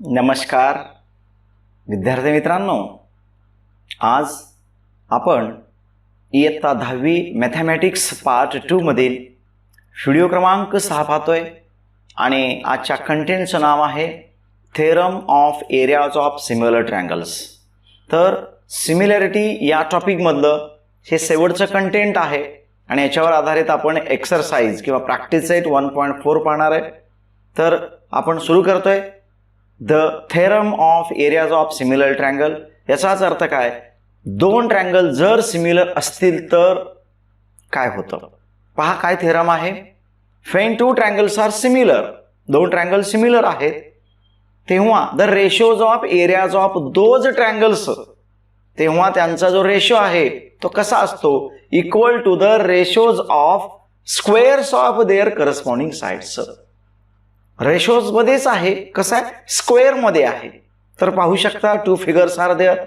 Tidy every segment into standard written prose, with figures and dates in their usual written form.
नमस्कार विद्यार्थी मित्रांनो, आज आपण इयत्ता 10वी मॅथमॅटिक्स पार्ट 2 मधील व्हिडिओ क्रमांक 6 पाहतोय आणि आजच्या कंटेंटचं नाव आहे theorem of areas of similar triangles. तर सिमिलॅरिटी या टॉपिकमधलं हे शेवटचं कंटेंट आहे आणि याच्यावर आधारित आपण एक्सरसाइज किंवा प्रॅक्टिस सेट 1.4 पाहणार आहे। तर आपण सुरू करतोय the theorem of areas of similar triangle. याचाच अर्थ काय, दोन ट्रायंगल जर सिमिलर असतील तर काय होतं, पहा काय थेरम आहे। When two triangles are similar, दोन ट्रायंगल सिमिलर आहेत तेव्हा the ratios of areas of those triangles, तेव्हा त्यांचा जो रेशो आहे तो कसा असतो, equal to the ratios of squares of their corresponding sides. Ratios मध्येच आहे, कसं आहे, स्क्वेअर मध्ये आहे। तर पाहू शकता two figures are there,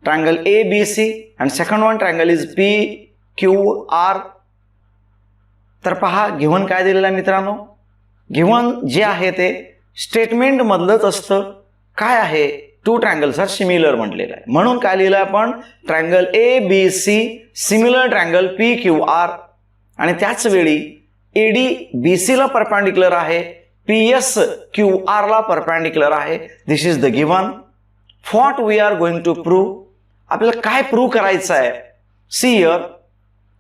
triangle A B C and second one triangle is P Q R. तर पहा गिव्हन काय दिलेलं आहे मित्रांनो, गिव्हन जे आहे ते स्टेटमेंट मधलंच असतं। काय आहे, टू ट्रायंगल्स आर सिमिलर म्हटलेलं आहे, म्हणून काय लिहिलं आपण, triangle A B C similar triangle P Q R. आणि त्याच वेळी एडी बी सी ला परपेंडिक्युलर आहे, पीएस क्यू आर ला परपेंडिक्युलर आहे। This is the given. What we are going to prove, आपल्याला काय प्रूव्ह करायचं आहे, see here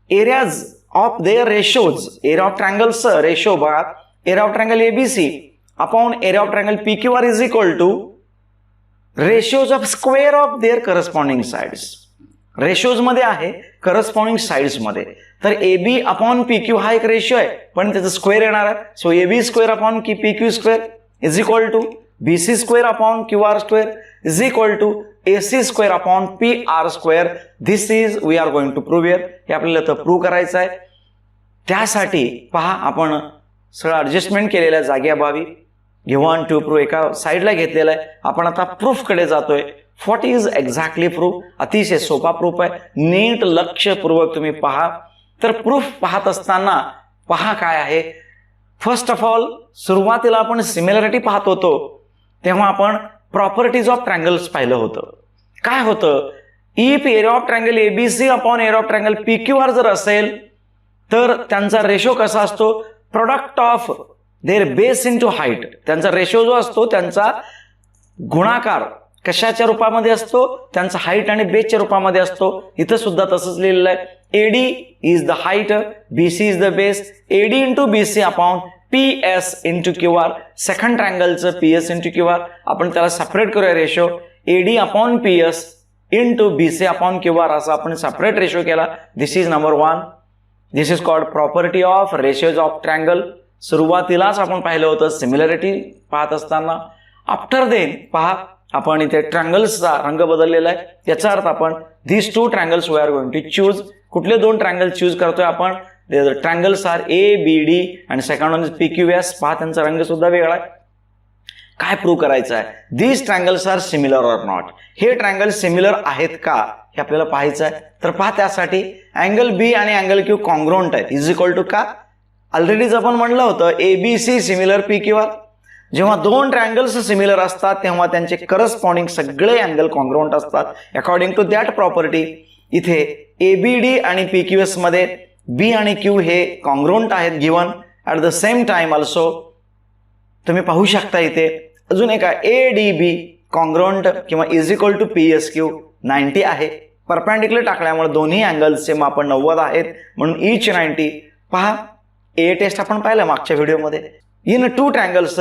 areas of their ratios, area of triangles ratio बघा, area of triangle ABC upon area of triangle P Q R is equal to ratios of square of their corresponding sides. Ratios मध्ये आहे, corresponding sides मध्ये। तर A B upon P Q हा एक ratio आहे, पण त्याचं स्क्वेअर येणार आहे। So A B square upon P Q square is equal to B C square upon Q R square is equal to A C square upon P R square. This is we are going to prove here, हे आपल्याला तर prove करायचं आहे। त्यासाठी पहा आपण सगळं adjustment केलेल्या जागेअभावी गिव्हन टू प्रूव्ह एका साईडला घेतलेला आहे। आपण आता प्रूफ कडे जातोय। व्हॉट इज एक्झॅक्टली प्रूफ, अतिशय सोपा प्रूफ आहे, नीट लक्षपूर्वक तुम्ही पहा। तर प्रूफ पाहत असताना पहा काय आहे, फर्स्ट ऑफ ऑल सुरुवातीला आपण सिमिलॅरिटी पाहत होतो तेव्हा आपण प्रॉपर्टीज ऑफ ट्रायंगल्स पाहिलं होतं। काय होतं, if area of triangle ABC upon area of triangle P Q R जर असेल तर त्यांचा रेशो कसा असतो, product of their base into height. त्यांचा रेशो जो असतो त्यांचा गुणाकार कशाच्या रूपामध्ये असतो, त्यांचा हाईट आणि बेसच्या रूपामध्ये असतो। इथं सुद्धा तसंच लिहिलेलं आहे, AD is the height, BC is the base, AD into BC upon P S into Q R. Second ट्रायंगलचं P S into Q R आपण त्याला सेपरेट करूया, ratio AD upon P S into BC upon Q R असा आपण separate ratio केला। This is number 1, this is called property of ratios of triangle. सुरुवातीलाच आपण पाहिलं होतं सिमिलॅरिटी पाहत असताना। आफ्टर देन पहा आपण इथे ट्रायंगल्सचा रंग बदललेला आहे, याचा अर्थ आपण these two triangles we are going to choose. कुठले दोन ट्रायंगल चूज करतोय आपण, triangles are A B D आणि second one is P Q S. पहा त्यांचा रंग सुद्धा वेगळा आहे। काय प्रूव्ह करायचं आहे, these triangles are similar or not, हे ट्रायंगल सिमिलर आहेत का हे आपल्याला पाहायचं आहे। तर पहा त्यासाठी अँगल बी आणि अँगल क्यू कॉन्ग्रुएंट आहेत, इज इक्वल टू का, ऑलरेडीच आपण म्हणलं होतं ABC similar P Q R. जेव्हा दोन ट्रायंगल्स सिमिलर असतात तेव्हा त्यांचे करस्पॉन्डिंग सगळे अँगल कॉन्ग्रुएंट असतात अकॉर्डिंग टू दॅट प्रॉपर्टी। इथे एबीडी आणि पी क्यू एस मध्ये बी आणि क्यू हे कॉन्ग्रुएंट आहेत given. At the same time also तुम्ही पाहू शकता इथे अजून एक ए डी बी कॉन्ग्रुएंट किंवा is equal to P S Q 90 आहे। परपेंडिक्युलर टाकल्यामुळे दोन्ही अँगल्सचे माप 90 आहेत म्हणून इच 90। पहा ए टेस्ट आपण पाहिलं मागच्या व्हिडिओमध्ये। In two triangles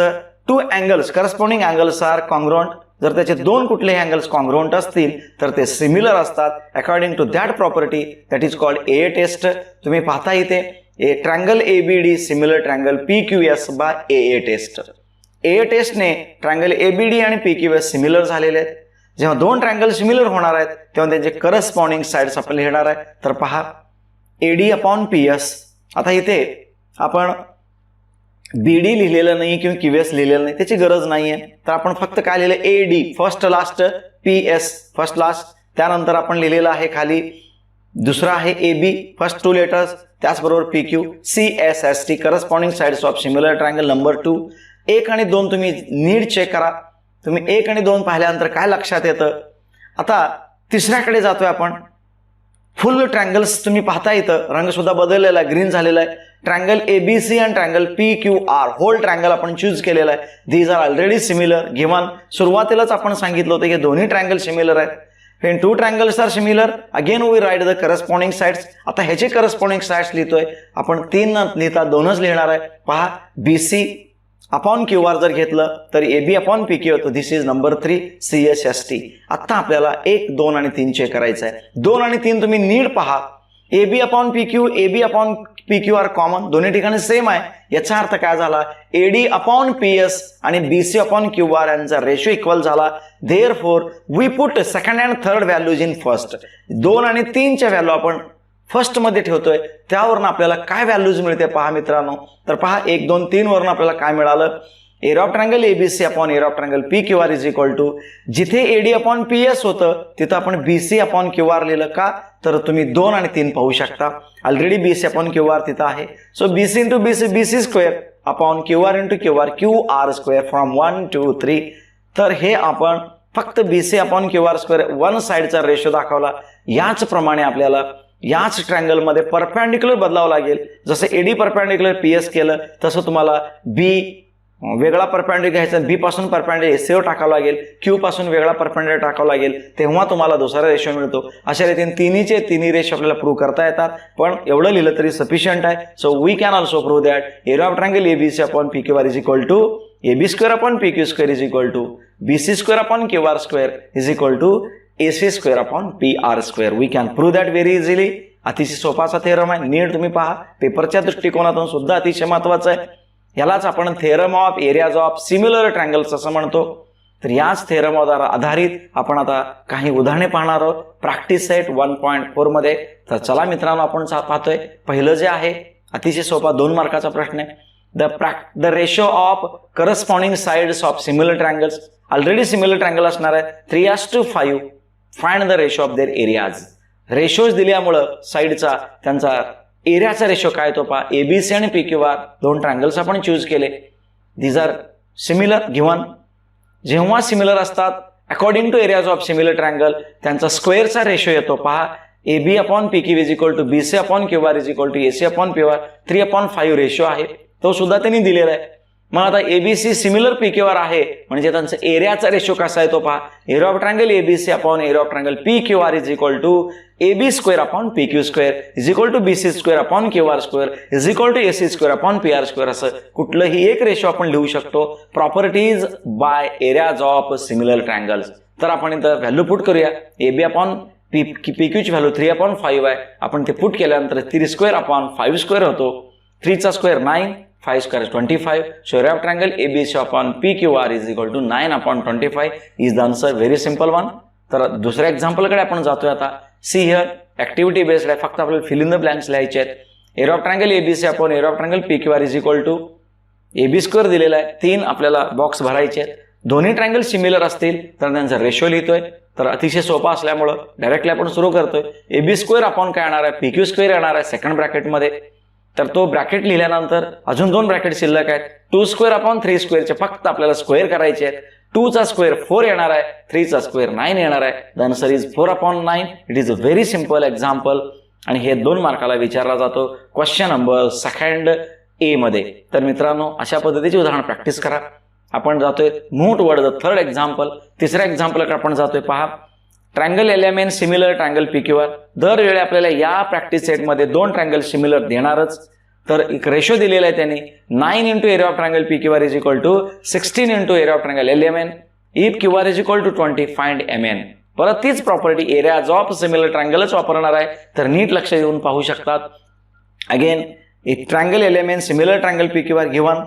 two angles corresponding angles are congruent, जर त्याचे दोन कुठलेही अँगल्स कॉन्ग्रुएंट असतील तर ते सिमिलर असतात according to that property, that is called A test. तुम्ही पाहता इथे A triangle ABD similar triangle P Q S by A test. A टेस्टने ट्रायंगल एबीडी आणि पी क्यू एस सिमिलर झालेले आहेत। जेव्हा दोन ट्रायंगल सिमिलर होणार आहेत तेव्हा त्यांचे करस्पॉन्डिंग साइड्स आपल्याला लिहिणार आहे। तर पहा एडी अपॉन पी एस, आता इथे आपण बीडी लिहिलेलं नाही किंवा क्यूएस लिहिलेलं नाही, त्याची गरज नाहीये। तर आपण फक्त काय लिहिलं, A D first last, P S first last, त्यानंतर आपण लिहिलेलं आहे खाली दुसरा आहे A B first two letters, त्याचबरोबर P Q C S S T corresponding sides of similar triangle number 2। 1 आणि 2 तुम्ही नीट चेक करा, तुम्ही 1 आणि 2 पाहिल्यानंतर काय लक्षात येतं? आता तिसऱ्याकडे जातोय आपण. फुल ट्रँगल्स तुम्ही पाहता, इथं रंग सुद्धा बदललेला आहे, ग्रीन झालेला आहे. ट्रँगल ABC आणि ट्रँगल PQR होल ट्रँगल आपण चूज केलेला आहे. These are already similar given. सुरुवातीलाच आपण सांगितलं होतं की दोन्ही ट्रँगल सिमिलर आहेत. When two triangles are similar, again we write the corresponding sides. आता ह्याचे corresponding sides लिहितोय आपण, 3 न लिहिता 2च लिहिणार आहे. पहा, BC अपॉन QR जर घेतलं तर AB अपॉन PQ होतं. दिस इज नंबर 3 CHST. आता आपल्याला 1, 2 आणि 3 चेक करायचं आहे. 2 आणि 3 तुम्ही नीट पहा. AB upon PQ, AB upon PQ are common, दोन्ही ठिकाणी सेम आहे. याचा अर्थ काय झाला? AD अपॉन PS आणि BC अपॉन QR यांचा रेशो इक्वल झाला. Therefore we put second and third values in first. 2 आणि 3च्या व्हॅल्यू आपण फर्स्ट मध्ये ठेवतोय. त्यावरून आपल्याला काय व्हॅल्यूज मिळते पहा मित्रांनो. तर पहा 1, 2, 3 वरून आपल्याला काय मिळालं? Area of triangle ABC upon area of triangle PQR is equal to, जिथे AD अपॉन PS होतं तिथं आपण BC अपॉन QR लिहिलं. का? तर तुम्ही 2 आणि 3 पाहू शकता. ऑलरेडी BC अपॉन QR तिथं आहे. So BC into BC, BC square upon QR into QR, QR square from 1 to 3. तर हे आपण फक्त BC upon QR square one साइडचा रेशो दाखवला. याचप्रमाणे आपल्याला याच ट्रँगलमध्ये परपेंडिक्युलर बदलावं लागेल. जसं AD परपेंडिक्युलर PS केलं तसं तुम्हाला B वेगळा परपेंडिक्युलर घ्यायचा, B पासून परपेंडिक्युलर SO टाकावं लागेल, Q पासून वेगळा परपेंडिक्युलर टाकावं लागेल, तेव्हा तुम्हाला दुसरा रेशो मिळतो. अशा रीतीने तिन्ही रेशो आपल्याला प्रूव्ह करता येतात. पण एवढं लिहिलं तरी सफिशियंट आहे. So we can also prove that area of triangle ABC upon PQR is equal to AB square upon PQ square is equal to BC square upon QR square is equal to AC square upon PR square. We can prove that very easily. अतिशय सोपाचा theorem आहे. नीट तुम्ही पहा, पेपरच्या दृष्टिकोनातून सुद्धा अतिशय महत्वाचं आहे. यालाच आपण theorem of areas of similar triangles असं म्हणतो. तर याच थेरमवर आधारित आपण आता काही उदाहरणे पाहणार आहोत प्रॅक्टिस सेट 1.4 मध्ये. तर चला मित्रांनो, आपण पाहतोय पहिलं जे आहे अतिशय सोपा 2 मार्काचा प्रश्न आहे. The ratio of corresponding sides of similar triangles. Already similar triangle असणार आहे. 3:5. Find the ratio of their areas. Ratios दिल्यामुळं साइडचा त्यांचा एरियाचा रेशो काय तो पहा. ABC आणि PQR 2 ट्रँगल्स आपण चूज केले. These are similar given. जेव्हा सिमिलर असतात according to areas of similar triangle त्यांचा स्क्वेअरचा रेशो येतो. पहा, AB upon PQ is equal to BC upon QR is equal to AC upon PR. 3:5 ratio आहे, तो सुद्धा त्यांनी दिलेला आहे. मग आता ABC सिमिलर PQR आहे म्हणजे त्यांचा एरियाचा रेशो कसा आहे तो पहा. Area of triangle ABC upon area of triangle PQR is equal to AB square upon PQ square is equal to BC square upon QR square is equal to AC square upon PR square. असं कुठलंही एक ratio आपण लिहू शकतो. Properties by areas of similar triangles. तर आपण इथं value put करूया. AB अपॉन PQ ची व्हॅल्यू 3/5 आहे. आपण ते पुट केल्यानंतर 3 स्क्वेअर अपॉन 5 स्क्वेअर होतो. 3 चा square 9, 5 square is 25. So area of triangle ABC upon PQR is equal to 9 upon 25 is the answer. Very simple one. तर दुसऱ्या एक्झाम्पल कडे आपण जातोय आता. सी हिअर ऍक्टिव्हिटी बेस्ड आहे, फक्त आपल्याला फिल इन द ब्लँक्स लिहायचे आहेत. Area of triangle ABC upon area of triangle PQR is equal to AB square दिलेला आहे. 3 आपल्याला बॉक्स भरायचे आहेत. दोन्ही ट्रँगल सिमिलर असतील तर त्यांचा रेशो लिहितोय. तर अतिशय सोपा असल्यामुळं डायरेक्टली आपण सुरू करतोय. AB स्क्वेअर अपॉन काय येणार आहे, PQ स्क्वेअर येणार आहे सेकंड ब्रॅकेटमध्ये. तर तो ब्रॅकेट लिहिल्यानंतर अजून 2 ब्रॅकेट शिल्लक आहेत. 2 स्क्वेअर अपॉन 3 स्क्वेअरचे फक्त आपल्याला स्क्वेअर करायचे आहेत. 2 चा स्क्वेअर 4 येणार आहे, 3 चा स्क्वेअर 9 येणार आहे. The answer is 4/9. It is a very simple example आणि हे 2 मार्काला विचारला जातो क्वेश्चन नंबर 2A मध्ये. तर मित्रांनो, अशा पद्धतीचे उदाहरण प्रॅक्टिस करा. आपण जातोय move toward the third example. तिसऱ्या एक्झाम्पलकडे आपण जातोय. पहा, triangle LMN similar triangle PQR. दरवेळी आपल्याला या प्रॅक्टिस सेटमध्ये 2 ट्रँगल सिमिलर देणारच. तर एक रेशो दिलेला आहे त्यांनी. 9 into area of triangle PQR is equal to 16 into area of triangle LMN. If QR is equal to 20 find MN. परत तीच प्रॉपर्टी एरियाज ऑफ सिमिलर ट्रँगलच वापरणार आहे. तर नीट लक्ष देऊन पाहू शकतात. Again triangle LMN similar triangle PQR given.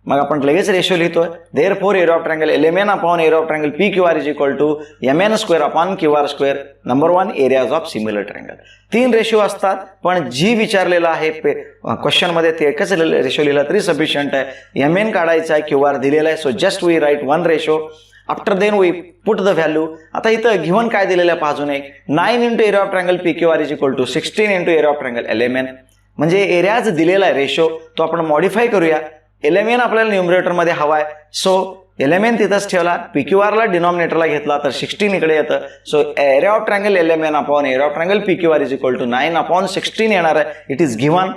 मग आपण लगेच रेशो लिहितोय. Therefore area of triangle LMN upon area of triangle PQR is equal to MN square upon QR square. Number 1 areas of similar triangle. 3 ratio असतात, पण जी विचारलेला आहे question मध्ये ते एकच रेशो लिहिला तरी सफिशियंट आहे. MN काढायचा आहे, QR दिलेला आहे. So just we write 1 ratio. After then we put the value. आता इथं गिव्हन काय दिलेलं आहे पाहून एक. 9 into area of triangle PQR is equal to 16 into area of triangle LMN. म्हणजे एरियाज दिलेला आहे रेशो, तो आपण मॉडिफाय करूया. LMN आपल्याला न्यूमरेटर मध्ये हवाय. सो LMN तिथंच ठेवला, PQRला डिनॉमिनेटरला घेतला तर 16 इकडे येतं. So area of triangle LMN upon area of triangle PQR is equal to 9/16 येणार आहे. It is given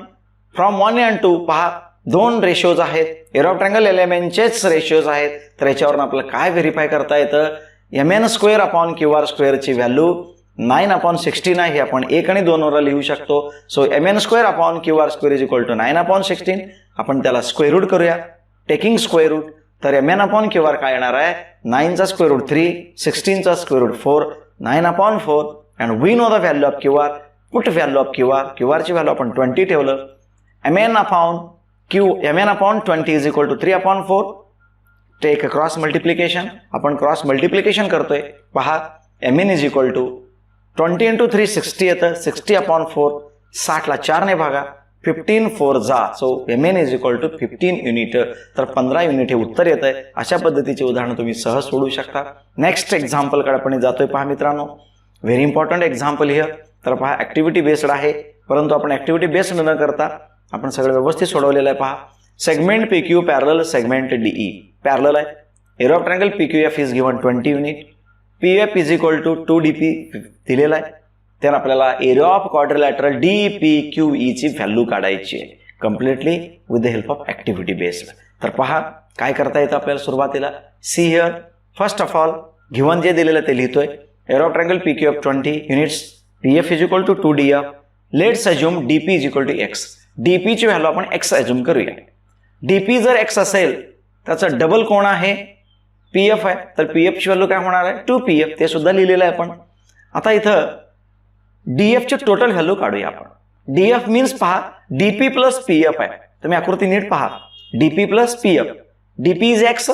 from 1 and 2. पहा, दोन रेशोज आहेत, एरिया ऑफ ट्रायंगल LMNचेच रेशोज आहेत. तर याच्यावरून आपल्याला काय व्हेरीफाय करता येतं, MN² अपॉन QR स्क्वेअरची व्हॅल्यू 9/16 आहे. आपण 1 आणि 2 वर लिहू शकतो. So MN² upon QR square is equal to 9/16. आपण त्याला स्क्वेअर रूट करूया, टेकिंग स्क्वेअर रूट. तर MN अपॉन QR काय येणार आहे, 9चा स्क्वेअर रूट 3, 16चा square root 4, 9/4. And we know the value of QR. Put value of QR ची व्हॅल्यू आपण 20 ठेवलं. MN upon 20 is equal to 3/4. Take cross multiplication. आपण क्रॉस मल्टिप्लिकेशन करतोय. पहा, MN इज इक्वल टू 20 × 3 60 येतं, 60/4. 60ला 4 ने भागा, 15 4 जा. So MN is equal to 15 unit. तर 15 युनिट हे उत्तर येत आहे. अशा पद्धतीचे उदाहरण तुम्ही सहज सोडू शकता. नेक्स्ट एक्झाम्पलकडे आपण जातोय. पहा मित्रांनो, व्हेरी इम्पॉर्टंट एक्झाम्पल हिअर. तर पहा, ऍक्टिव्हिटी बेस्ड आहे, परंतु आपण ऍक्टिव्हिटी बेस्ड न करता आपण सगळं व्यवस्थित सोडवलेलं आहे. पहा, segment PQ parallel segment DE parallel आहे. Area of triangle PQF is given 20 unit. PF is equal to 2DP दिलेला आहे. तर आपल्याला एरिया ऑफ क्वाड्रिलॅटरल DPQE ची व्हॅल्यू काढायची आहे, completely with the help of activity based. तर पहा, काय करता येतं आपल्याला सुरुवातीला. See here, first of all given जे दिलेलं ते लिहितोय. Area of triangle PQF 20 units, PF is equal to 2DF. Let's assume DP is equal to X. DP ची व्हॅल्यू आपण X अज्युम करूया. DP जर X असेल, त्याचं डबल कोण आहे, PF आहे. तर PF ची व्हॅल्यू काय होणार आहे, 2PF. ते सुद्धा लिहिलेलं आहे आपण. आता इथं DF ची टोटल व्हॅल्यू काढूया आपण. DF मीन्स पहा, DP प्लस PF आहे. तुम्ही आकृती नीट पहा, DP plus PF. DP is X,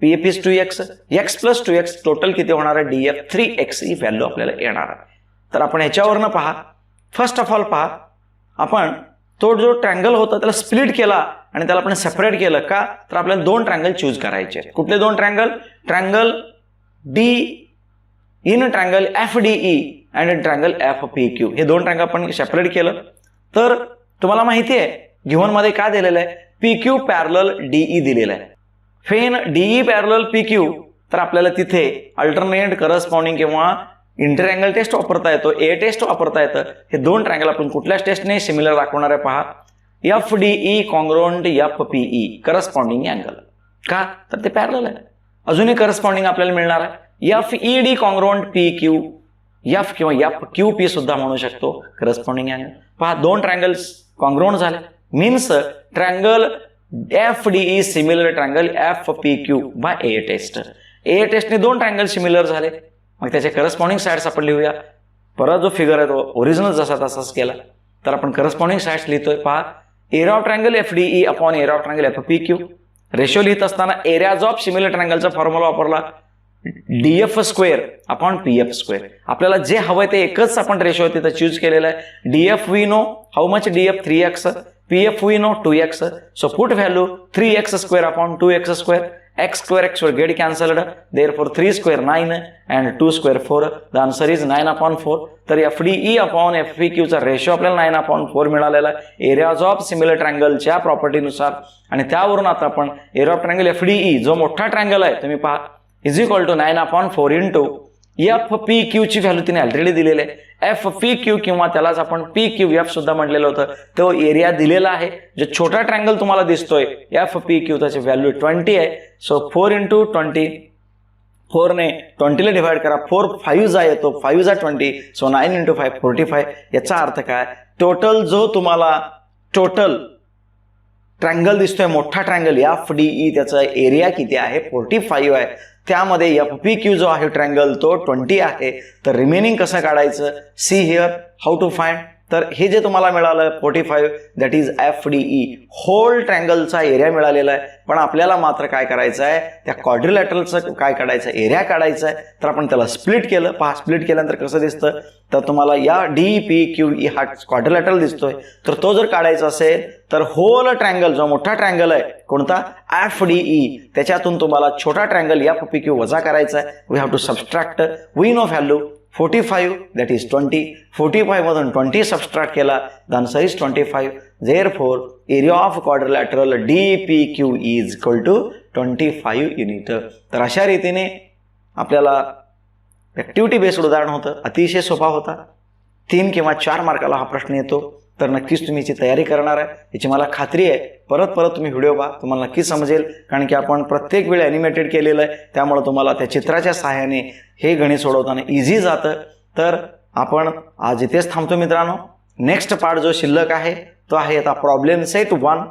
PF is 2X. X plus 2X total किती होणार आहे, DF 3X ही व्हॅल्यू आपल्याला येणार आहे. तर आपण ह्याच्यावरनं पहा, फर्स्ट ऑफ ऑल पहा, आपण तो जो ट्रँगल होता त्याला स्प्लिट केला आणि त्याला आपण सेपरेट केलं का, तर आपल्याला दोन ट्रँगल चूज करायचे. कुठले दोन triangle, triangle triangle FDE and triangle FPQ. हे दोन ट्रँगल आपण सेपरेट केलं. तर तुम्हाला माहिती आहे गिव्हन मध्ये काय दिलेलं आहे, PQ पॅरलल DE दिलेलं आहे. फेन DE पॅरलल PQ. तर आपल्याला तिथे अल्टरनेट करस्पॉन्डिंग किंवा इंटरअँगल टेस्ट वापरता येतो, ए टेस्ट वापरता येतं. हे दोन ट्रँगल आपण कुठल्याच टेस्टने सिमिलर दाखवणार आहे. पहा, FDE congruent FPE corresponding angle. का, तर ते पॅरलल आहे. अजूनही करस्पॉन्डिंग आपल्याला मिळणार आहे. FED कॉन्ग्रुएंट PQ, F किंवा FQP सुद्धा म्हणू शकतो, करस्पॉन्डिंग अँगल. पहा, दोन ट्रँगल्स कॉन्ग्रुएंट झाले, means triangle FDE similar triangle FPQ by A test. A टेस्टने दोन ट्रँगल सिमिलर झाले. मग त्याचे करस्पॉन्डिंग साइड्स आपण लिहूया. परत जो फिगर आहे तो ओरिजिनल जसा तसाच केला. तर आपण करस्पॉन्डिंग साइड्स लिहितोय. पहा, area of triangle FDE upon area of triangle FPQ. Ratio लिहित असताना एरियाज ऑफ सिमिलर ट्रँगलचा फॉर्म्युला वापरला, DF² अपॉन PF². आपल्याला जे हवंय ते एकच आपण रेशो तिथं चूज केलेला आहे. DF we know how much, DF 3x, PF we know 2x. So put value 3x² upon 2x². x² get cancelled, therefore 3² 9 and 2² 4. The answer is 9/4. तर FDE अपॉन FPQ चा रेशो आपल्याला 9/4 मिळालेला आहे areas of similar ट्रँगलच्या प्रॉपर्टीनुसार. आणि त्यावरून आता आपण area of triangle FDE जो मोठा ट्रँगल आहे तुम्ही पहा, is equal to 9/4 into FPQ ची व्हॅल्यू तिने ऑलरेडी दिलेली आहे. FPQ किंवा त्यालाच आपण PQF सुद्धा म्हटलेलं होतं, तो एरिया दिलेला आहे. जो छोटा ट्रँगल तुम्हाला दिसतोय FPQ त्याची व्हॅल्यू 20 आहे. सो 4 × 20, 4 ने 20 ला डिवाइड करा, 4 5 जा येतो, 5 जा 20. सो 9 × 5 45. याचा अर्थ काय, टोटल जो तुम्हाला टोटल ट्रँगल दिसतोय मोठा ट्रँगल FDE त्याचा एरिया किती आहे, 45 आहे. त्यामध्ये FPQ जो आहे ट्रँगल तो 20 आहे. तर रिमेनिंग कसं काढायचं, see here how to find. तर हे जे तुम्हाला मिळालं 45 दॅट इज FDE होल ट्रँगलचा एरिया मिळालेला आहे. पण आपल्याला मात्र काय करायचं आहे, त्या क्वाड्रिलॅटरलचं काय काढायचं, एरिया काढायचा आहे. तर आपण त्याला स्प्लिट केलं. पहा, स्प्लिट केल्यानंतर कसं दिसतं, तर तुम्हाला या DPQE हा क्वाड्रिलॅटरल दिसतोय. तर तो जर काढायचा असेल तर होल ट्रँगल जो मोठा ट्रँगल आहे कोणता, FDE, त्याच्यातून तुम्हाला छोटा ट्रँगल FPQ वजा करायचा आहे. We have to subtract. We know value 45 that is 20. 45 मधून 20 सबस्ट्रॅक्ट केला, the answer is 25. Therefore, area of quadrilateral DPQ is equal to 25 unit. तर अशा रीतीने आपल्याला ॲक्टिव्हिटी बेस्ड उदाहरण होतं, अतिशय सोपा होता. 3 किंवा 4 मार्काला हा प्रश्न येतो. तर नक्कीच तुम्ही याची तयारी करणार आहे याची मला खात्री आहे. परत तुम्ही व्हिडिओ पहा, तुम्हाला नक्कीच समजेल. कारण की आपण प्रत्येक वेळी ॲनिमेटेड केलेलं आहे, त्यामुळे तुम्हाला त्या चित्राच्या सहाय्याने हे गणित सोडवताना इझी जातं. तर आपण आज इथेच थांबतो मित्रांनो. नेक्स्ट पार्ट जो शिल्लक आहे तो आहे आता प्रॉब्लेम सेट 1.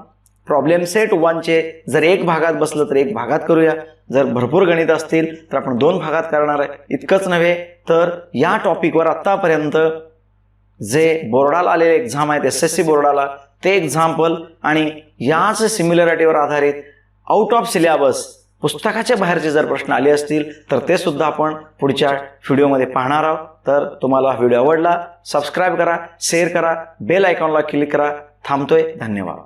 प्रॉब्लेम सेट 1चे जर एक भागात बसलं तर एक भागात करूया. जर भरपूर गणित असतील तर आपण 2 भागात करणार आहे. इतकंच नव्हे तर या टॉपिकवर आत्तापर्यंत जे बोर्डाला आलेले एक्झाम आहेत SSC बोर्डाला ते एक्झाम्पल आणि याच सिम्युलॅरिटीवर आधारित आउट ऑफ सिलेबस पुस्तकाच्या बाहेरचे जर प्रश्न आले असतील तर ते सुद्धा आपण पुढच्या व्हिडिओमध्ये पाहणार आहोत. तर तुम्हाला व्हिडिओ आवडला सबस्क्राईब करा, शेअर करा, बेल आयकॉनला क्लिक करा. थांबतोय. धन्यवाद.